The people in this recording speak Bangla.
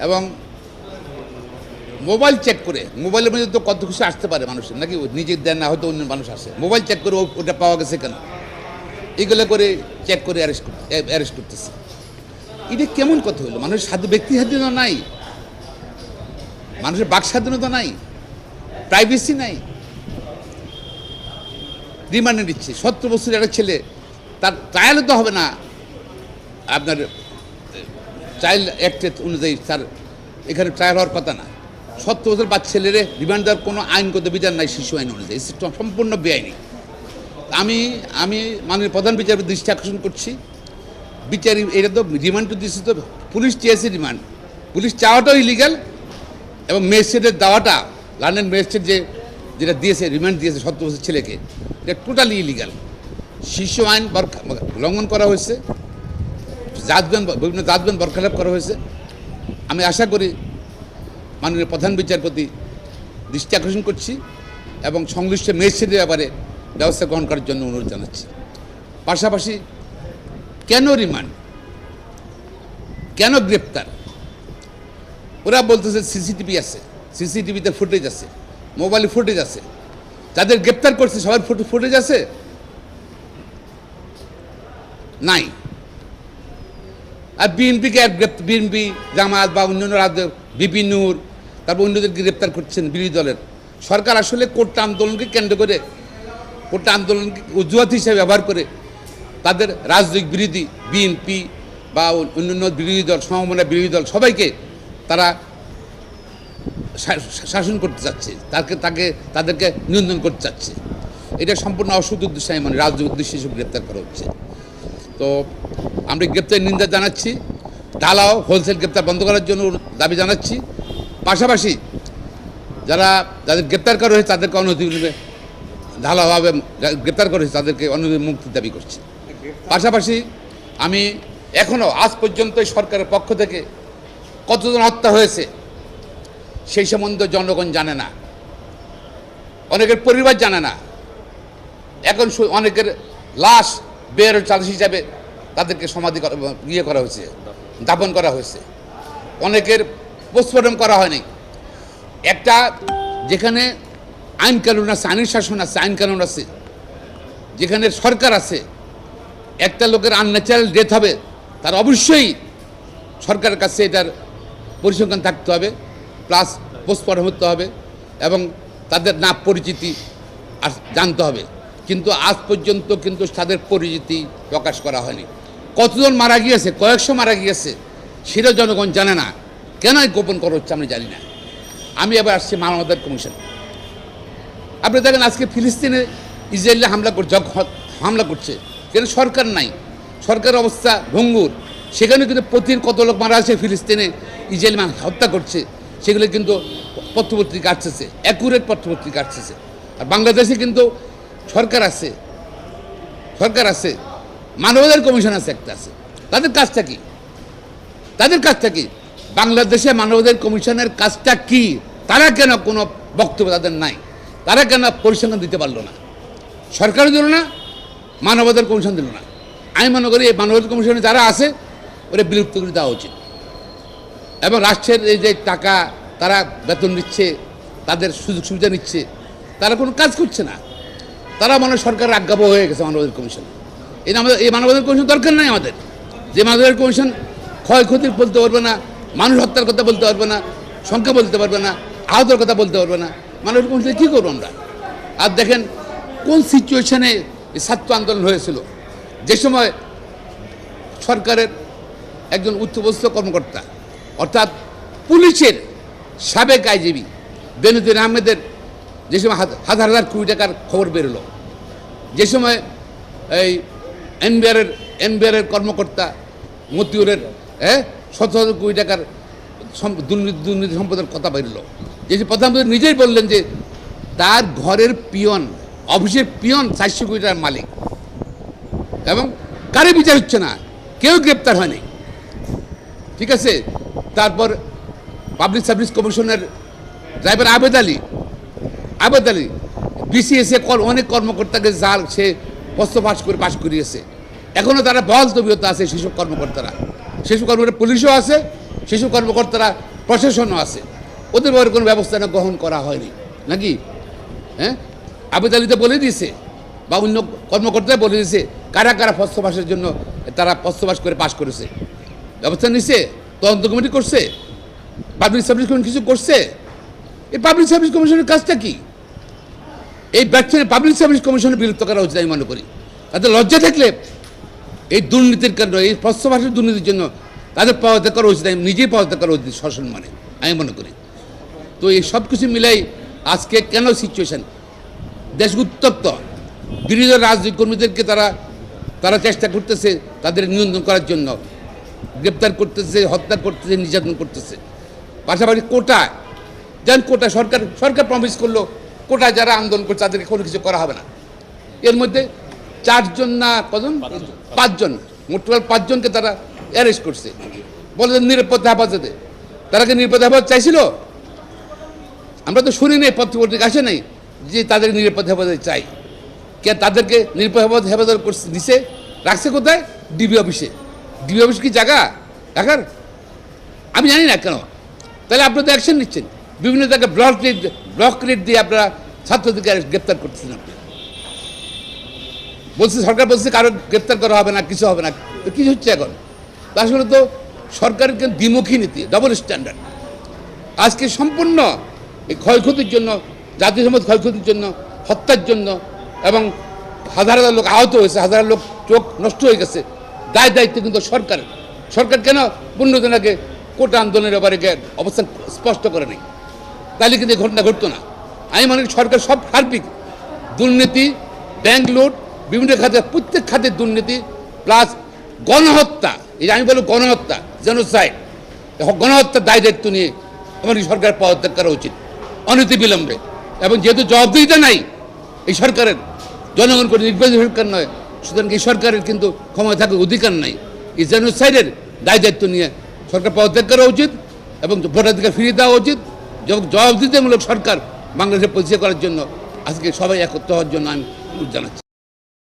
এবং মোবাইল চেক করে, মোবাইলের মধ্যে তো কত কিছু আসতে পারে মানুষের, নাকি নিজের দেন না, হয়তো অন্য মানুষ আসে, মোবাইল চেক করে ওটা পাওয়া গেছে কেন, এগুলো করে চেক করে অ্যারেস্ট করতেছে। এটা কেমন কথা হলো? মানুষের ব্যক্তি স্বাধীনতা নাই, মানুষের বাক স্বাধীনতা নাই, প্রাইভেসি নাই। রিমান্ডে নিচ্ছে 17 বছরের একটা ছেলে, তার ট্রায়ালও তো হবে না আপনার চাইল্ড অ্যাক্টের অনুযায়ী, তার এখানে ট্রায়াল হওয়ার কথা না। 17 বছর বাচ্চা ছেলেরে রিমান্ড দেওয়ার কোনো আইনগত বিধান নাই শিশু আইন অনুযায়ী, সম্পূর্ণ বেআইনি। আমি মাননীয় প্রধান বিচারপতি দৃষ্টি আকর্ষণ করছি, বিচার এটা তো রিমান্ড তো দিচ্ছে, তো পুলিশ চেয়েছে রিমান্ড, পুলিশ চাওয়াটাও ইলিগাল এবং ম্যাজিস্ট্রেটের দেওয়াটা, লন্ডন ম্যাজিস্ট্রেট যেটা দিয়েছে, রিমান্ড দিয়েছে 17 বছর ছেলেকে, এটা টোটালি ইলিগাল। শিশু আইন লঙ্ঘন করা হয়েছে, বিভিন্ন জাজমেন্ট বরখালাপ করা হয়েছে। আমি আশা করি মাননীয় প্রধান বিচারপতি দৃষ্টি আকর্ষণ করছি এবং সংশ্লিষ্ট ম্যাজিস্ট্রেটের ব্যাপারে ব্যবস্থা গ্রহণ করার জন্য অনুরোধ জানাচ্ছি। পাশাপাশি কেন রিমান্ড, কেন গ্রেপ্তার? ওরা বলতেছে সিসিটিভি আছে, সিসিটিভিতে ফুটেজ আছে, মোবাইলে ফুটেজ আছে, যাদের গ্রেপ্তার করছে সবার ফুটেজ আছে নাই। আর বিএনপি জামাত বা অন্যান্য রাজ্য বিপি নূর, তারপর অন্যদেরকে গ্রেপ্তার করছেন বিরোধী দলের সরকার। আসলে কোটা আন্দোলনকে কেন্দ্র করে, কোটা আন্দোলনকে অজুহাত হিসেবে ব্যবহার করে তাদের রাজনৈতিক বিরোধী বিএনপি বা অন্যান্য বিরোধী দল, সমমনা বিরোধী দল সবাইকে তারা শাসন করতে চাচ্ছে, তাদেরকে নিয়ন্ত্রণ করতে চাচ্ছে। এটা সম্পূর্ণ অসৎ উদ্দেশ্যে, মানে রাজনৈতিক উদ্দেশ্যে সব গ্রেপ্তার করা হচ্ছে। তো আমরা গ্রেপ্তারের নিন্দা জানাচ্ছি, ঢালাও হোলসেল গ্রেপ্তার বন্ধ করার জন্য দাবি জানাচ্ছি। পাশাপাশি যাদের গ্রেপ্তার করা হয়েছে তাদেরকে অনধিকারভাবে ঢালাওভাবে গ্রেপ্তার করা হয়েছে তাদেরকে অনধিকার মুক্তির দাবি করছি। পাশাপাশি আমি এখনও আজ পর্যন্ত সরকারের পক্ষ থেকে কতজন হত্যা হয়েছে সেই সম্বন্ধে জনগণ জানে না, অনেকের পরিবার জানে না। এখন অনেকের লাশ বের চালস হিসাবে তাদেরকে সমাধি করা হয়েছে, দাপন করা হয়েছে, অনেকের পোস্টমর্টম করা হয়নি। একটা যেখানে আইন কানুন আছে, আইনের শাসন আছে, আইন কানুন আছে, যেখানে সরকার আছে, একটা লোকের আনন্যাচারাল ডেথ হবে, তার অবশ্যই সরকারের কাছে এটার পরিসংখ্যান থাকতে হবে, প্লাস পোস্টমর্টম হতে হবে এবং তাদের নাম পরিচিতি জানতে হবে। কিন্তু আজ পর্যন্ত কিন্তু তাদের পরিচিতি প্রকাশ করা হয়নি। কতজন মারা গিয়েছে, কয়েকশো মারা গিয়েছে, সেটা জনগণ জানে না। কেন গোপন করা হচ্ছে আমি জানি না। আমি এবার আসছি মানবাধিকার কমিশন। আপনি দেখেন আজকে ফিলিস্তিনে ইসরায়েলে হামলা করছে, সেখানে সরকার নাই, সরকারের অবস্থা ভঙ্গুর। সেখানে কিন্তু প্রতিদিন কত লোক মারা আছে ফিলিস্তিনে, ইসরায়েল হত্যা করছে, সেগুলো কিন্তু পত্রপত্রিকা আসতেছে, অ্যাকুরেট পত্রপত্রিকা আসতেছে। আর বাংলাদেশে কিন্তু সরকার আছে, মানবাধিকার কমিশন আছে, একটা আছে। তাদের কাজটা কি? বাংলাদেশে মানবাধিকার কমিশনের কাজটা কি? তারা কেন কোনো বক্তব্য তাদের নাই? তারা কেন পরিসংখ্যান দিতে পারলো না? সরকারও দিল না, মানবাধিকার কমিশন দিল না। আমি মনে করি এই মানবাধিকার কমিশনে যারা আছে ওরা বিলুপ্ত করে দেওয়া উচিত। এবং রাষ্ট্রের এই যে টাকা তারা বেতন নিচ্ছে, তাদের সুযোগ সুবিধা নিচ্ছে, তারা কোনো কাজ করছে না। তারা মনে সরকারের আজ্ঞাবহ হয়ে গেছে মানবাধিকার কমিশন। এই মানবাধিকার কমিশন দরকার নাই আমাদের। যে মানবাধিকার কমিশন ক্ষয়ক্ষতির বলতে পারবে না, মানুষ হত্যার কথা বলতে পারবে না, সংখ্যা বলতে পারবে না, আহতের কথা বলতে পারবে না, মানবাধিকার কমিশন কী করবো আমরা? আর দেখেন কোন সিচুয়েশনে ছাত্র আন্দোলন হয়েছিল, যে সময় সরকারের একজন উচ্চপদস্থ কর্মকর্তা অর্থাৎ পুলিশের সাবেক আইজিবি বেনজির আহমেদের যে সময় হাজার হাজার কোটি টাকার খবর বেরোলো, যে সময় এই এনবিআরের কর্মকর্তা মতিউরের শত শত কোটি টাকার দুর্নীতি সম্পদের কথা বেরোলো, যে প্রধানমন্ত্রী নিজেই বললেন যে তার ঘরের পিয়ন, অফিসের পিয়ন 400 কোটি টাকার মালিক, এবং কারে বিচার হচ্ছে না, কেউ গ্রেপ্তার হয়নি। ঠিক আছে। তারপর পাবলিক সার্ভিস কমিশনের ড্রাইভার আবেদ আলী বিসিএসএ অনেক কর্মকর্তাকে যার সে প্রশ্ন পাশ করিয়েছে, এখনও তারা বহাল তবিয়ত আছে। সেসব কর্মকর্তারা পুলিশও আছে, শিশু কর্মকর্তারা প্রশাসনও আছে, ওদের ব্যাপারে কোনো ব্যবস্থা গ্রহণ করা হয়নি নাকি? হ্যাঁ, আবেদ আলীতে বলে দিয়েছে বা অন্য কর্মকর্তারা বলে দিয়েছে কারা কারা প্রশ্নবাসের জন্য তারা প্রশ্নবাস করে পাশ করেছে, ব্যবস্থা নিছে, তদন্ত কমিটি করছে, পাবলিক সার্ভিস কমিশন কিছু করছে। এই পাবলিক সার্ভিস কমিশনের কাজটা কি? এই ব্যর্থের পাবলিক সার্ভিস কমিশনের বিরক্ত করা উচিত আমি মনে করি। তাদের লজ্জা থাকলে এই দুর্নীতির কারণে, এই প্রশ্নবাসের দুর্নীতির জন্য তাদের পদত্যাগ করা উচিত, আমি নিজেই পদত্যাগ করা উচিত সসম্মানে আমি মনে করি। তো এই সব কিছু মিলাই আজকে কেন সিচুয়েশন দেশ উত্তপ্ত, বিরোধী রাজনৈতিক কর্মীদেরকে তারা চেষ্টা করতেছে তাদের নিয়ন্ত্রণ করার জন্য, গ্রেপ্তার করতেছে, হত্যা করতেছে, নির্যাতন করতেছে। পাশাপাশি কোটা, যেন কোটা সরকার প্রমিস করলো কোটা যারা আন্দোলন করছে তাদেরকে কোনো কিছু করা হবে না। এর মধ্যে 4 জন না কজন, 5 জন, মোট 5 জনকে তারা অ্যারেস্ট করছে, বলে নিরাপদ হেফাজতে। তারা কি নিরাপদ হেফাজত চাইছিল? আমরা তো শুনি নাই, পত্রিকা আসে নাই যে তাদের নিরাপদ হেফাজত চাই। কে তাদেরকে নিরাপদ হেফাজত করছে, দিছে, রাখছে কোথায়? ডিবি অফিসে। ডিবি অফিস কি জায়গা রাখার? আমি জানি না কেন। তাহলে আপনারা তো অ্যাকশন নিচ্ছেন, বিভিন্ন জায়গায় ব্লক রেট দিয়ে আপনারা ছাত্রদেরকে গ্রেপ্তার করতেছেন। আপনি বলছে, সরকার বলছে কারো গ্রেপ্তার করা হবে না, কিছু হবে না। তো কী হচ্ছে এখন? আসলে তো সরকারের দ্বিমুখী নীতি, ডবল স্ট্যান্ডার্ড। আজকে সম্পূর্ণ এই ক্ষয়ক্ষতির জন্য, জাতীয় সমাজ ক্ষয়ক্ষতির জন্য, হত্যার জন্য, এবং হাজার হাজার লোক আহত হয়েছে, হাজার লোক চোখ নষ্ট হয়ে গেছে, দায়িত্ব কিন্তু সরকারের। সরকার কেন 15 দিন আগে কোটা আন্দোলনের ব্যাপারে অবস্থান স্পষ্ট করে নেই? তাহলে কিন্তু এই ঘটনা ঘটতো না। আমি মনে করি সরকার সব সার্বিক দুর্নীতি, ব্যাংক লুট, বিভিন্ন খাতে, প্রত্যেক খাতের দুর্নীতি, প্লাস গণহত্যা, এই যে আমি বলবো গণহত্যা, জেনোসাইড, গণহত্যার দায়িত্ব নিয়ে আমার এই সরকার পদত্যাগ করা উচিত অনতি বিলম্বে। এবং যেহেতু জবাবদিহিতা নাই এই সরকারের, জনগণ করে নির্বাচিত সরকার নয়, সুতরাং এই সরকারের কিন্তু ক্ষমতা থাকার অধিকার নাই। এই জেনোসাইডের দায়িত্ব নিয়ে সরকার পদত্যাগ করা উচিত এবং ভোটাধিকার ফিরিয়ে দেওয়া উচিত। জবাবদিহিতামূলক সরকার বাংলাদেশে প্রতিষ্ঠা করার জন্য আজকে সবাই একত্র হওয়ার জন্য আমি জানাচ্ছি।